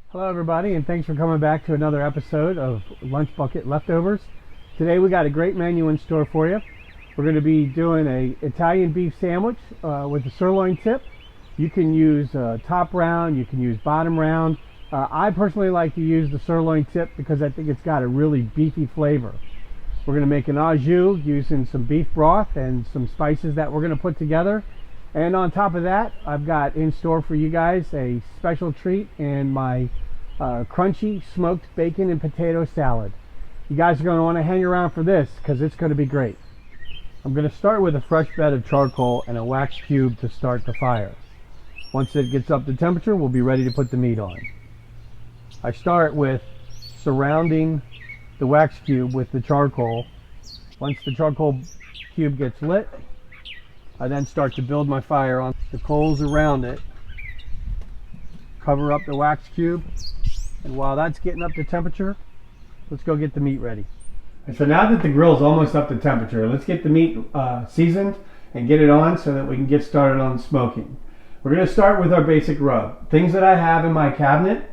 Hello everybody, and thanks for coming back to another episode of Lunchbucket Leftovers. Today we got a great menu in store for you. We're going to be doing a Italian beef sandwich with a sirloin tip. You can use top round, you can use bottom round. I personally like to use the sirloin tip because I think it's got a really beefy flavor. We're going to make an au jus using some beef broth and some spices that we're going to put together. And on top of that, I've got in store for you guys a special treat in my crunchy smoked bacon and potato salad. You guys are going to want to hang around for this because it's going to be great. I'm going to start with a fresh bed of charcoal and a wax cube to start the fire. Once it gets up to temperature, we'll be ready to put the meat on. I start with surrounding the wax cube with the charcoal. Once the charcoal cube gets lit, I then start to build my fire on the coals around it. Cover up the wax cube, and while that's getting up to temperature, let's go get the meat ready. And so now that the grill is almost up to temperature, let's get the meat seasoned and get it on so that we can get started on smoking. We're going to start with our basic rub. Things that I have in my cabinet: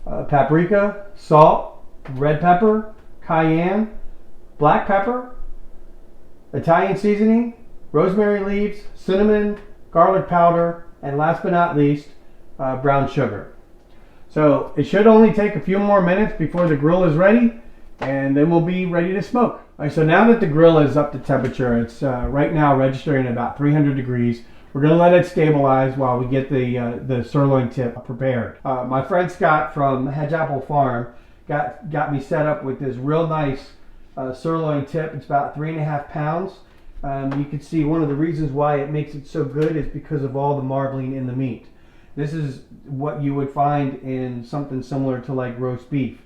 paprika, salt, red pepper, cayenne, black pepper, Italian seasoning, rosemary leaves, cinnamon, garlic powder, and last but not least, brown sugar. So it should only take a few more minutes before the grill is ready, and then we'll be ready to smoke. All right, so now that the grill is up to temperature, it's right now registering at about 300 degrees. We're going to let it stabilize while we get the sirloin tip prepared. My friend Scott from Hedge Apple Farm got me set up with this real nice sirloin tip. It's about 3.5 pounds. You can see one of the reasons why it makes it so good is because of all the marbling in the meat. This is what you would find in something similar to like roast beef.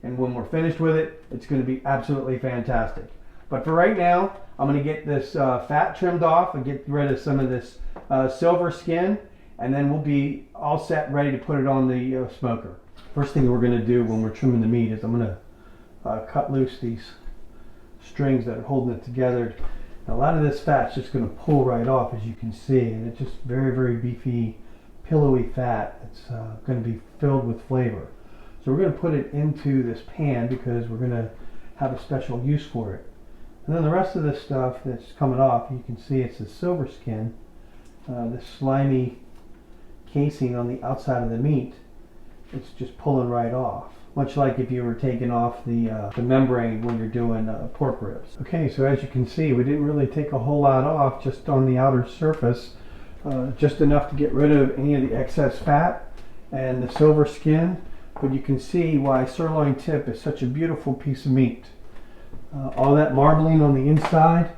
And when we're finished with it, it's going to be absolutely fantastic. But for right now, I'm going to get this fat trimmed off and get rid of some of this silver skin. And then we'll be all set, ready to put it on the smoker. First thing we're going to do when we're trimming the meat is I'm going to cut loose these strings that are holding it together. And a lot of this fat's just going to pull right off, as you can see. And it's just very, very beefy, pillowy fat. It's going to be filled with flavor. So we're going to put it into this pan because we're going to have a special use for it. And then the rest of this stuff that's coming off, you can see it's the silver skin, this slimy casing on the outside of the meat. It's just pulling right off, much like if you were taking off the membrane when you're doing pork ribs. Okay, so as you can see, we didn't really take a whole lot off, just on the outer surface. Just enough to get rid of any of the excess fat and the silver skin, but you can see why sirloin tip is such a beautiful piece of meat. All that marbling on the inside,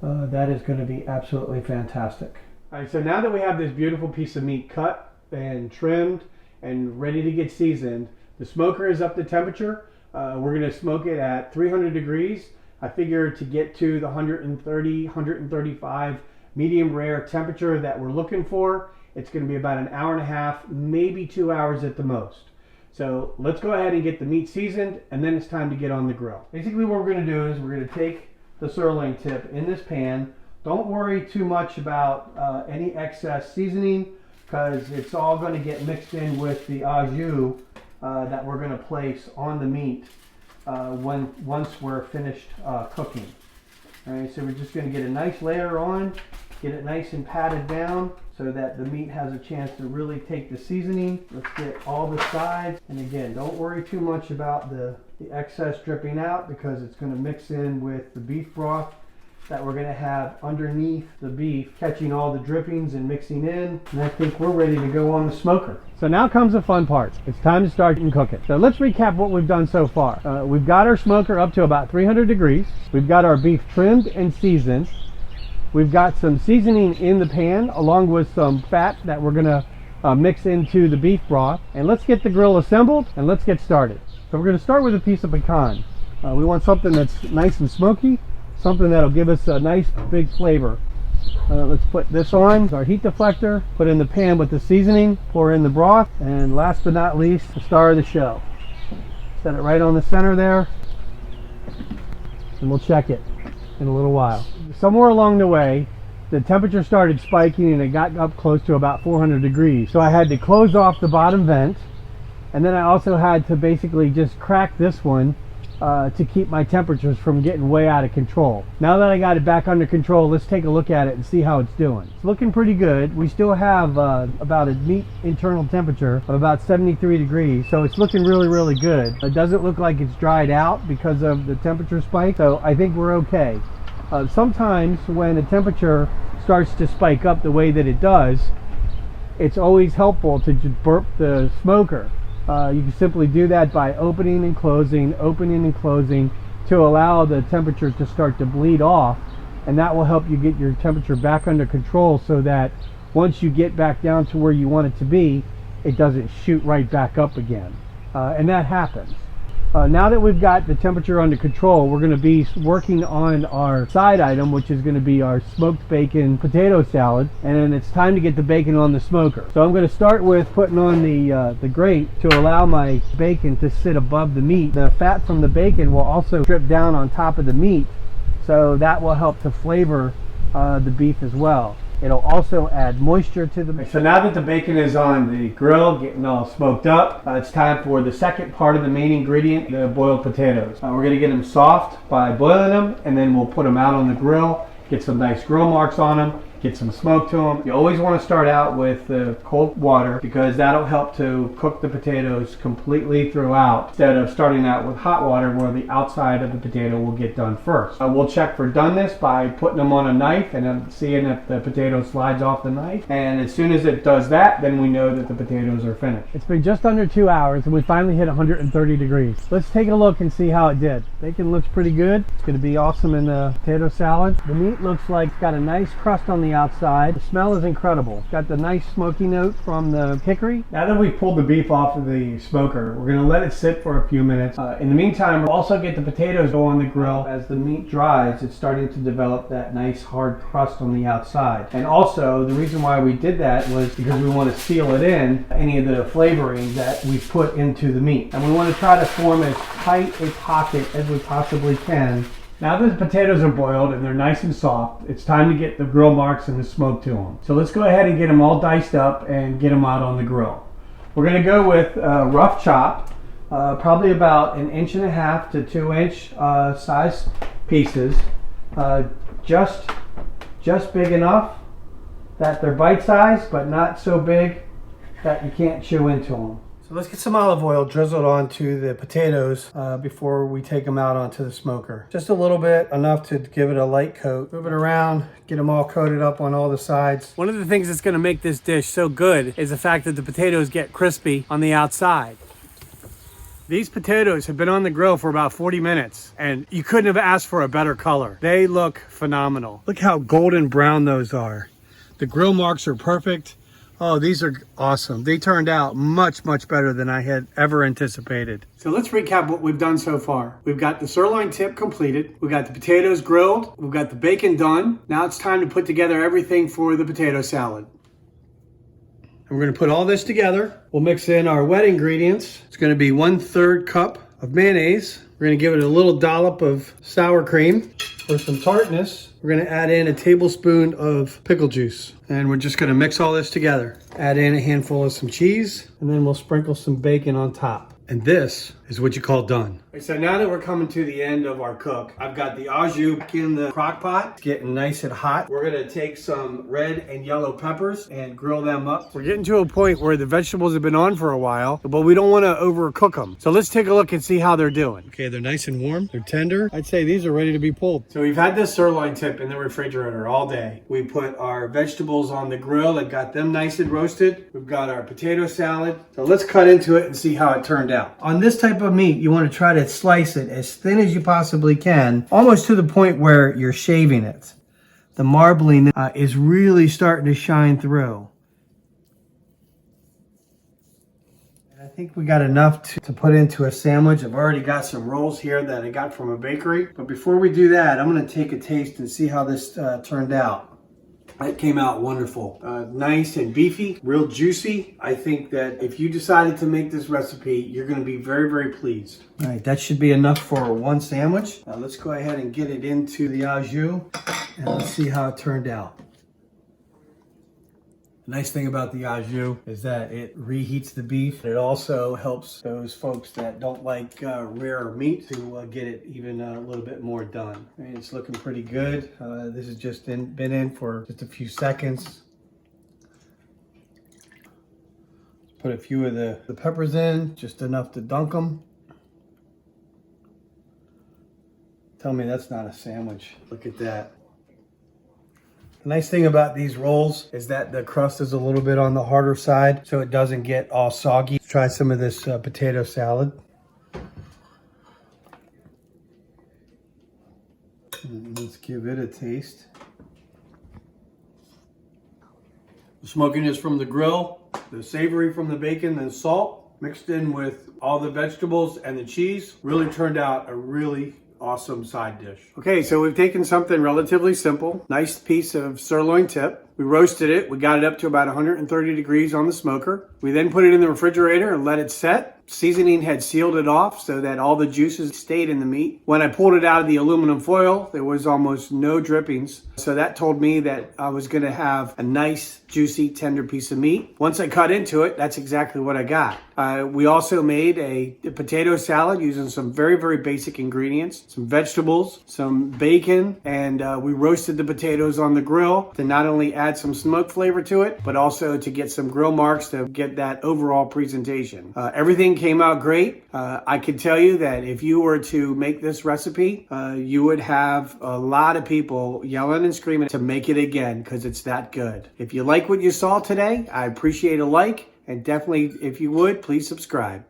that is going to be absolutely fantastic. All right, so now that we have this beautiful piece of meat cut and trimmed and ready to get seasoned, the smoker is up to temperature. We're going to smoke it at 300 degrees. I figure to get to the 130, 135 medium rare temperature that we're looking for, it's going to be about an hour and a half, maybe 2 hours at the most. So let's go ahead and get the meat seasoned, and then it's time to get on the grill. Basically what we're going to do is we're going to take the sirloin tip in this pan. Don't worry too much about any excess seasoning, because it's all going to get mixed in with the au jus that we're going to place on the meat once we're finished cooking. All right, so we're just going to get a nice layer on, get it nice and patted down so that the meat has a chance to really take the seasoning. Let's get all the sides, and again, don't worry too much about the excess dripping out, because it's going to mix in with the beef broth that we're going to have underneath the beef, catching all the drippings and mixing in. And I think we're ready to go on the smoker. So now comes the fun part. It's time to start and cook it. So let's recap what we've done so far. We've got our smoker up to about 300 degrees. We've got our beef trimmed and seasoned. We've got some seasoning in the pan along with some fat that we're going to mix into the beef broth. And let's get the grill assembled and let's get started. So we're going to start with a piece of pecan. We want something that's nice and smoky, something that'll give us a nice big flavor. Let's put this on our heat deflector, put in the pan with the seasoning, pour in the broth, and last but not least, the star of the show. Set it right on the center there, and we'll check it in a little while. Somewhere along the way, the temperature started spiking and it got up close to about 400 degrees. So I had to close off the bottom vent, And then I also had to basically just crack this one to keep my temperatures from getting way out of control. Now that I got it back under control, let's take a look at it and see how it's doing. It's looking pretty good. We still have about a meat internal temperature of about 73 degrees, so it's looking really good. It doesn't look like it's dried out because of the temperature spike, so I think we're okay. Sometimes when a temperature starts to spike up the way that it does, it's always helpful to just burp the smoker. You can simply do that by opening and closing to allow the temperature to start to bleed off, and that will help you get your temperature back under control so that once you get back down to where you want it to be, it doesn't shoot right back up again. And that happens. Now that we've got the temperature under control, we're going to be working on our side item, which is going to be our smoked bacon potato salad, and then it's time to get the bacon on the smoker. So I'm going to start with putting on the grate to allow my bacon to sit above the meat. The fat from the bacon will also drip down on top of the meat, so that will help to flavor the beef as well. It'll also add moisture to the meat. So now that the bacon is on the grill, getting all smoked up, it's time for the second part of the main ingredient, the boiled potatoes. We're going to get them soft by boiling them, and then we'll put them out on the grill, get some nice grill marks on them, get some smoke to them. You always want to start out with the cold water because that'll help to cook the potatoes completely throughout instead of starting out with hot water where the outside of the potato will get done first. We'll check for doneness by putting them on a knife and then seeing if the potato slides off the knife. And as soon as it does that, then we know that the potatoes are finished. It's been just under 2 hours and we finally hit 130 degrees. Let's take a look and see how it did. Bacon looks pretty good. It's going to be awesome in the potato salad. The meat looks like it's got a nice crust on the outside. The smell is incredible. It's got the nice smoky note from the hickory. Now that we've pulled the beef off of the smoker, we're going to let it sit for a few minutes. In the meantime, we'll also get the potatoes go on the grill. As the meat dries, it's starting to develop that nice hard crust on the outside. And also, the reason why we did that was because we want to seal it in any of the flavoring that we put into the meat. And we want to try to form as tight a pocket as we possibly can. Now that the potatoes are boiled and they're nice and soft, it's time to get the grill marks and the smoke to them. So let's go ahead and get them all diced up and get them out on the grill. We're going to go with rough chop, probably about 1.5 to 2 inch size pieces, just big enough that they're bite-sized, but not so big that you can't chew into them. So let's get some olive oil drizzled onto the potatoes before we take them out onto the smoker. Just a little bit, enough to give it a light coat. Move it around, get them all coated up on all the sides. One of the things that's going to make this dish so good is the fact that the potatoes get crispy on the outside. These potatoes have been on the grill for about 40 minutes and you couldn't have asked for a better color. They look phenomenal. Look how golden brown those are. The grill marks are perfect. Oh, these are awesome. They turned out much better than I had ever anticipated. So let's recap what we've done so far. We've got the sirloin tip completed. We've got the potatoes grilled. We've got the bacon done. Now it's time to put together everything for the potato salad. And we're gonna put all this together. We'll mix in our wet ingredients. It's gonna be 1/3 cup of mayonnaise. We're gonna give it a little dollop of sour cream. For some tartness, we're gonna add in a tablespoon of pickle juice. And we're just gonna mix all this together. Add in a handful of some cheese, and then we'll sprinkle some bacon on top. And this is what you call done. So now that we're coming to the end of our cook, I've got the au jus back in the crock pot. It's getting nice and hot. We're gonna take some red and yellow peppers and grill them up. We're getting to a point where the vegetables have been on for a while, but we don't wanna overcook them. So let's take a look and see how they're doing. Okay, they're nice and warm. They're tender. I'd say these are ready to be pulled. So we've had this sirloin tip in the refrigerator all day. We put our vegetables on the grill and got them nice and roasted. We've got our potato salad. So let's cut into it and see how it turned out. On this type of meat, you want to try to slice it as thin as you possibly can, almost to the point where you're shaving it. The marbling is really starting to shine through. And I think we got enough to put into a sandwich. I've already got some rolls here that I got from a bakery. But before we do that, I'm going to take a taste and see how this turned out. It came out wonderful. Nice and beefy, real juicy. I think that if you decided to make this recipe, you're gonna be very pleased. All right, that should be enough for one sandwich. Now let's go ahead and get it into the au jus and let's see how it turned out. Nice thing about the au jus is that it reheats the beef. It also helps those folks that don't like rare meat to get it even a little bit more done. And it's looking pretty good. This has just been in for just a few seconds. Put a few of the peppers in, just enough to dunk them. Tell me that's not a sandwich. Look at that. The nice thing about these rolls is that the crust is a little bit on the harder side, so it doesn't get all soggy. Let's try some of this potato salad. Let's give it a taste. The smokiness from the grill, the savory from the bacon and salt, mixed in with all the vegetables and the cheese, really turned out a really awesome side dish. Okay, so we've taken something relatively simple, nice piece of sirloin tip. We roasted it. We got it up to about 130 degrees on the smoker. We then put it in the refrigerator and let it set. Seasoning had sealed it off so that all the juices stayed in the meat. When I pulled it out of the aluminum foil, there was almost no drippings. So that told me that I was gonna have a nice, juicy, tender piece of meat. Once I cut into it, that's exactly what I got. We also made a potato salad using some very, very basic ingredients, some vegetables, some bacon, and we roasted the potatoes on the grill to not only add some smoke flavor to it, but also to get some grill marks to get that overall presentation. Everything came out great. I could tell you that if you were to make this recipe, you would have a lot of people yelling and screaming to make it again because it's that good. If you like what you saw today, I appreciate a like, and definitely, if you would, please subscribe.